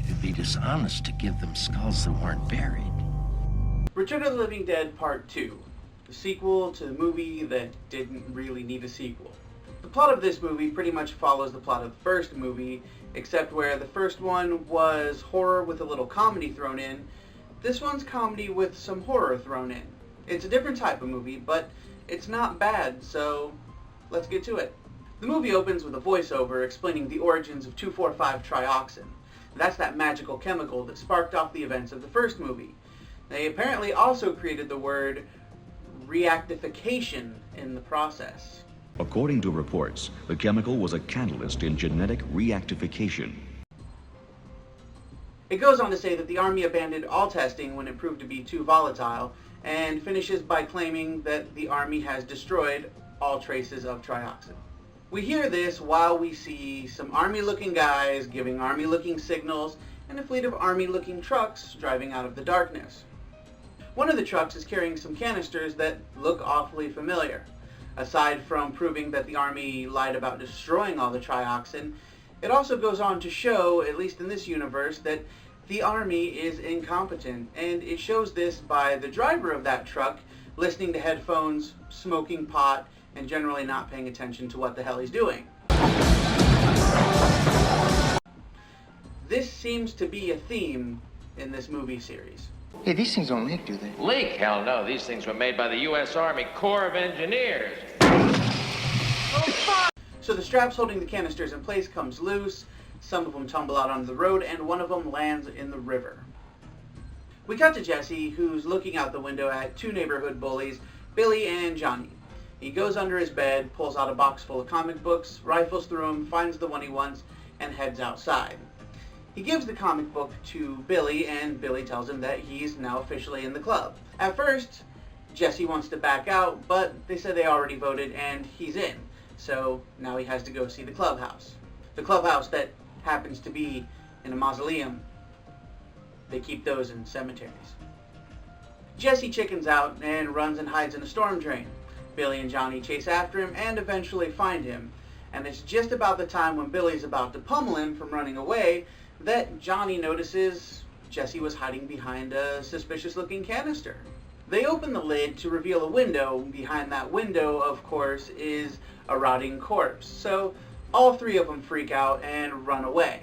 It'd be dishonest to give them skulls that weren't buried. Return of the Living Dead Part 2, the sequel to the movie that didn't really need a sequel. The plot of this movie pretty much follows the plot of the first movie, except where the first one was horror with a little comedy thrown in, this one's comedy with some horror thrown in. It's a different type of movie, but it's not bad, so let's get to it. The movie opens with a voiceover explaining the origins of 2,4,5-trioxin. That's that magical chemical that sparked off the events of the first movie. They apparently also created the word reactification in the process. According to reports, the chemical was a catalyst in genetic reactification. It goes on to say that the Army abandoned all testing when it proved to be too volatile, and finishes by claiming that the Army has destroyed all traces of trioxin. We hear this while we see some Army-looking guys giving Army-looking signals and a fleet of Army-looking trucks driving out of the darkness. One of the trucks is carrying some canisters that look awfully familiar. Aside from proving that the Army lied about destroying all the trioxin, it also goes on to show, at least in this universe, that the Army is incompetent, and it shows this by the driver of that truck listening to headphones, smoking pot, and generally not paying attention to what the hell he's doing. This seems to be a theme in this movie series. Hey, these things don't leak, do they? Leak? Hell no. These things were made by the U.S. Army Corps of Engineers. So the straps holding the canisters in place comes loose, some of them tumble out onto the road, and one of them lands in the river. We cut to Jesse, who's looking out the window at two neighborhood bullies, Billy and Johnny. He goes under his bed, pulls out a box full of comic books, rifles through them, finds the one he wants, and heads outside. He gives the comic book to Billy, and Billy tells him that he's now officially in the club. At first, Jesse wants to back out, but they said they already voted and he's in. So now he has to go see the clubhouse. The clubhouse that happens to be in a mausoleum. They keep those in cemeteries. Jesse chickens out and runs and hides in a storm drain. Billy and Johnny chase after him and eventually find him. And it's just about the time when Billy's about to pummel him from running away that Johnny notices Jesse was hiding behind a suspicious-looking canister. They open the lid to reveal a window. Behind that window, of course, is a rotting corpse. So all three of them freak out and run away.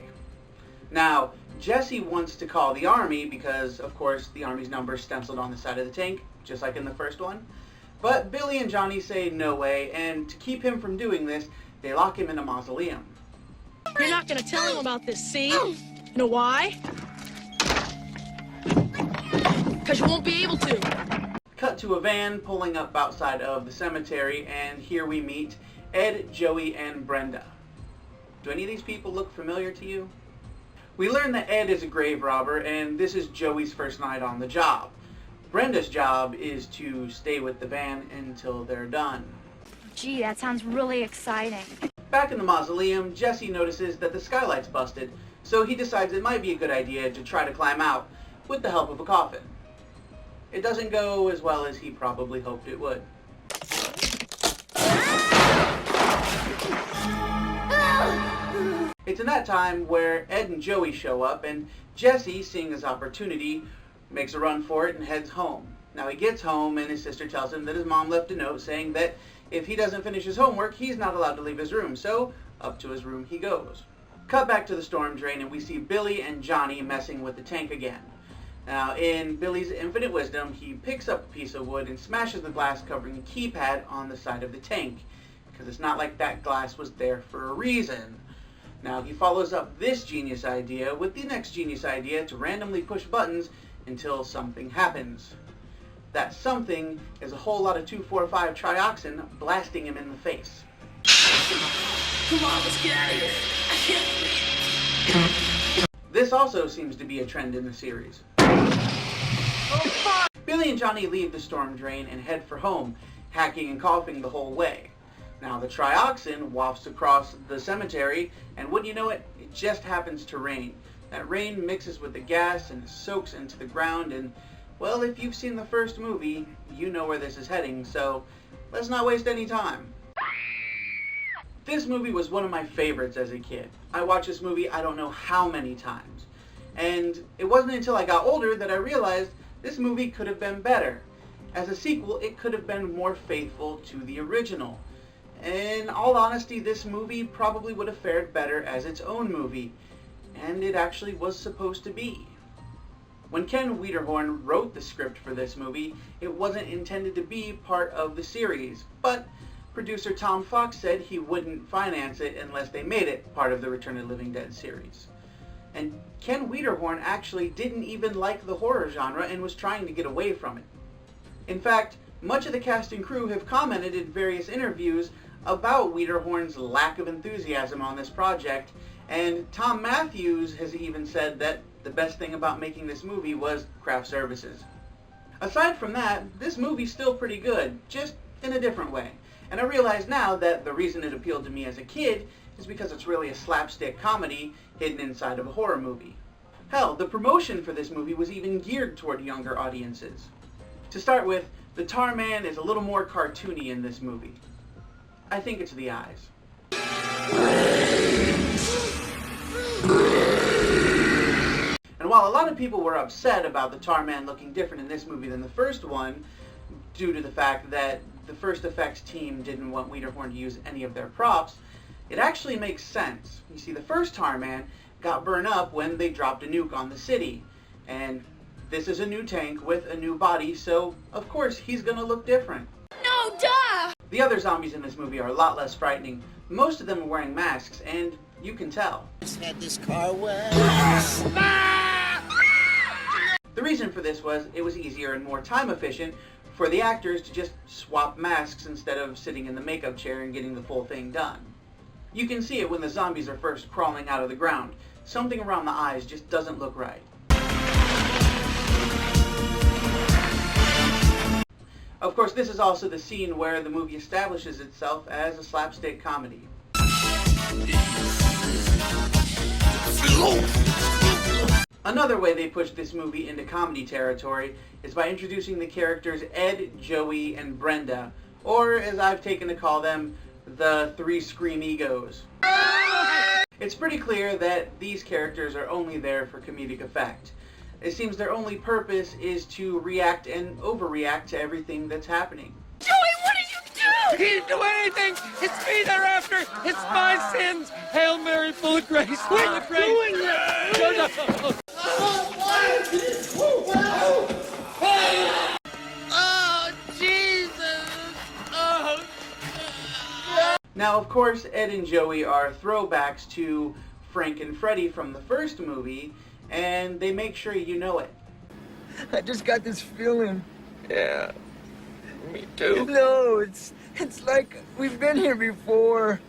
Now, Jesse wants to call the Army because, of course, the Army's number is stenciled on the side of the tank, just like in the first one. But Billy and Johnny say no way, and to keep him from doing this, they lock him in a mausoleum. You're not gonna tell him about this, see? You know why? Because you won't be able to. Cut to a van pulling up outside of the cemetery, and here we meet Ed, Joey, and Brenda. Do any of these people look familiar to you? We learn that Ed is a grave robber, and this is Joey's first night on the job. Brenda's job is to stay with the van until they're done. Gee, that sounds really exciting. Back in the mausoleum, Jesse notices that the skylight's busted, so he decides it might be a good idea to try to climb out with the help of a coffin. It doesn't go as well as he probably hoped it would. It's in that time where Ed and Joey show up, and Jesse, seeing his opportunity, makes a run for it and heads home. Now he gets home and his sister tells him that his mom left a note saying that if he doesn't finish his homework, he's not allowed to leave his room, so up to his room he goes. Cut back to the storm drain and we see Billy and Johnny messing with the tank again. Now, in Billy's infinite wisdom, he picks up a piece of wood and smashes the glass covering the keypad on the side of the tank, because it's not like that glass was there for a reason. Now, he follows up this genius idea with the next genius idea to randomly push buttons until something happens. That something is a whole lot of 2,4,5-trioxin blasting him in the face. Come on, let's get out of here. I can't breathe. This also seems to be a trend in the series. Billy and Johnny leave the storm drain and head for home, hacking and coughing the whole way. Now the trioxin wafts across the cemetery, and wouldn't you know it, it just happens to rain. That rain mixes with the gas and soaks into the ground, and well, if you've seen the first movie, you know where this is heading, so let's not waste any time. This movie was one of my favorites as a kid. I watched this movie I don't know how many times. And it wasn't until I got older that I realized this movie could have been better. As a sequel, it could have been more faithful to the original. In all honesty, this movie probably would have fared better as its own movie, and it actually was supposed to be. When Ken Wiederhorn wrote the script for this movie, it wasn't intended to be part of the series, but producer Tom Fox said he wouldn't finance it unless they made it part of the Return of the Living Dead series. And Ken Wiederhorn actually didn't even like the horror genre and was trying to get away from it. In fact, much of the cast and crew have commented in various interviews about Wiederhorn's lack of enthusiasm on this project, and Tom Matthews has even said that the best thing about making this movie was craft services. Aside from that, this movie's still pretty good, just in a different way. And I realize now that the reason it appealed to me as a kid is because it's really a slapstick comedy hidden inside of a horror movie. Hell, the promotion for this movie was even geared toward younger audiences. To start with, the Tar Man is a little more cartoony in this movie. I think it's the eyes. And while a lot of people were upset about the Tar Man looking different in this movie than the first one, due to the fact that the first effects team didn't want Wiederhorn to use any of their props, it actually makes sense. You see, the first Tar Man got burned up when they dropped a nuke on the city, and this is a new tank with a new body, so of course he's gonna look different. No, duh! The other zombies in this movie are a lot less frightening. Most of them are wearing masks, and you can tell. Just had this car wet. The reason for this was it was easier and more time efficient for the actors to just swap masks instead of sitting in the makeup chair and getting the full thing done. You can see it when the zombies are first crawling out of the ground. Something around the eyes just doesn't look right. Of course, this is also the scene where the movie establishes itself as a slapstick comedy. Another way they pushed this movie into comedy territory is by introducing the characters Ed, Joey, and Brenda, or as I've taken to call them, the three Scream Egos. It's pretty clear that these characters are only there for comedic effect. It seems their only purpose is to react and overreact to everything that's happening. Joey, what did you do? He didn't do anything! It's me they're after! It's my sins! Hail Mary, full of grace, full of grace! Doing that! Oh, Jesus! Oh. Now, of course, Ed and Joey are throwbacks to Frank and Freddy from the first movie, and they make sure you know it. I just got this feeling. Yeah, me too. No, it's like we've been here before.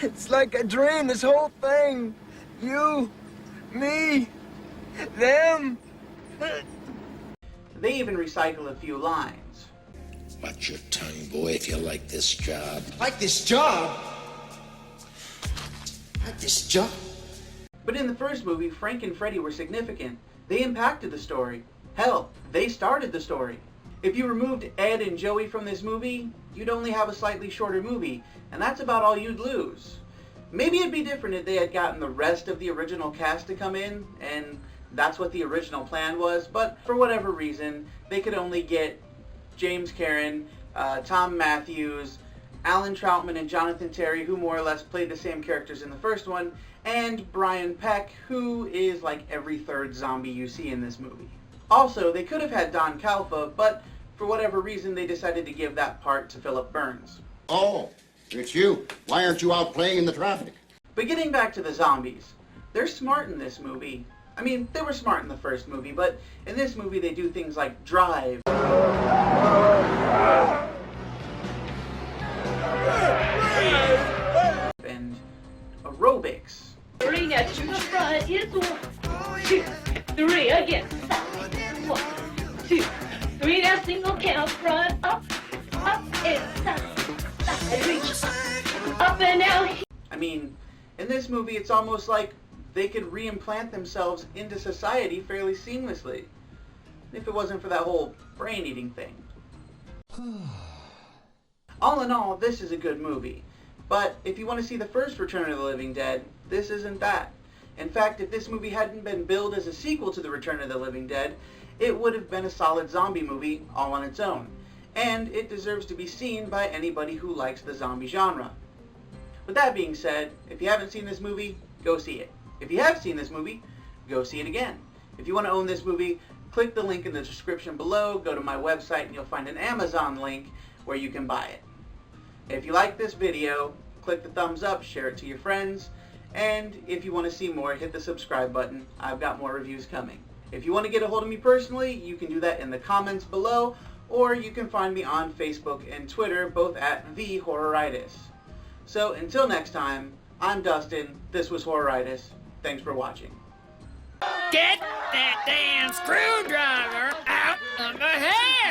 It's like a dream, this whole thing. You, me, them. They even recycle a few lines. Watch your tongue, boy, if you like this job. Like this job? Like this job? But in the first movie, Frank and Freddy were significant. They impacted the story. Hell, they started the story. If you removed Ed and Joey from this movie, you'd only have a slightly shorter movie, and that's about all you'd lose. Maybe it'd be different if they had gotten the rest of the original cast to come in, and that's what the original plan was, but for whatever reason, they could only get James Karen, Tom Matthews, Alan Troutman, and Jonathan Terry, who more or less played the same characters in the first one, and Brian Peck, who is like every third zombie you see in this movie. Also, they could have had Don Calfa, but for whatever reason, they decided to give that part to Philip Burns. Oh, it's you. Why aren't you out playing in the traffic? But getting back to the zombies, they're smart in this movie. I mean, they were smart in the first movie, but in this movie they do things like drive, and aerobics. 3 next to the front is 1, 2, 3 again. 1, 2, 3 now single count front up and side reach up and out. I mean, in this movie it's almost like they could reimplant themselves into society fairly seamlessly, if it wasn't for that whole brain-eating thing. All in all, this is a good movie. But if you want to see the first Return of the Living Dead, this isn't that. In fact, if this movie hadn't been billed as a sequel to The Return of the Living Dead, it would have been a solid zombie movie all on its own, and it deserves to be seen by anybody who likes the zombie genre. With that being said, if you haven't seen this movie, go see it. If you have seen this movie, go see it again. If you want to own this movie, click the link in the description below, go to my website, and you'll find an Amazon link where you can buy it. If you like this video, click the thumbs up, share it to your friends, and if you want to see more, hit the subscribe button. I've got more reviews coming. If you want to get a hold of me personally, you can do that in the comments below, or you can find me on Facebook and Twitter, both at the Horroritis. So until next time, I'm Dustin, this was Horroritis, thanks for watching. Get that damn screwdriver out of my head!